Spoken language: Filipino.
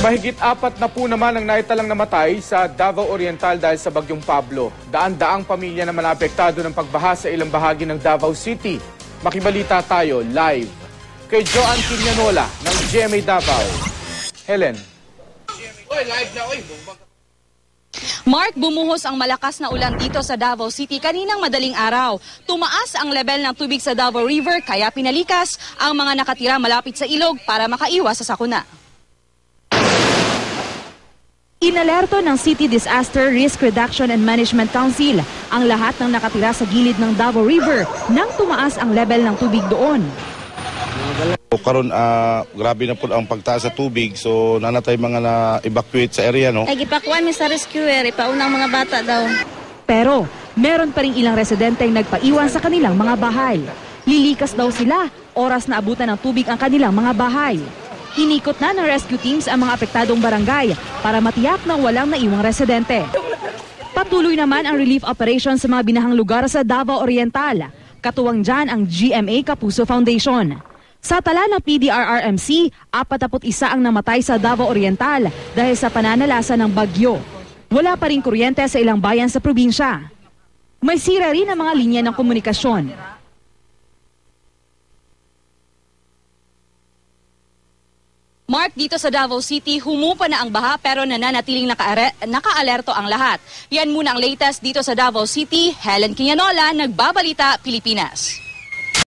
Mahigit 40 naman ang naitalang namatay sa Davao Oriental dahil sa Bagyong Pablo. Daan-daang pamilya naman apektado ng pagbaha sa ilang bahagi ng Davao City. Makibalita tayo live kay Joanne Quinianola ng GMA Davao. Helen. Mark, bumuhos ang malakas na ulan dito sa Davao City kaninang madaling araw. Tumaas ang level ng tubig sa Davao River kaya pinalikas ang mga nakatira malapit sa ilog para makaiwas sa sakuna. Inalerto ng City Disaster Risk Reduction and Management Council ang lahat ng nakatira sa gilid ng Davao River nang tumaas ang level ng tubig doon. Karon grabe na po ang pagtaas sa tubig, so nanatay mga na-evacuate sa area, no? Ay gipakuan mi sa rescuer, ipaunang mga bata daw. Pero meron pa ring ilang residente ang nagpaiwan sa kanilang mga bahay. Lilikas daw sila, oras na abutan ng tubig ang kanilang mga bahay. Inikot na ng rescue teams ang mga apektadong barangay para matiyak na walang naiwang residente. Patuloy naman ang relief operation sa mga binahang lugar sa Davao Oriental. Katuwang dyan ang GMA Kapuso Foundation. Sa tala ng PDRRMC, 41 ang namatay sa Davao Oriental dahil sa pananalasa ng bagyo. Wala pa rin kuryente sa ilang bayan sa probinsya. May sira rin ang mga linya ng komunikasyon. Mark, dito sa Davao City, humupa na ang baha pero nananatiling naka-alerto ang lahat. Yan muna ang latest dito sa Davao City. Helen Quinianola, Nagbabalita, Pilipinas.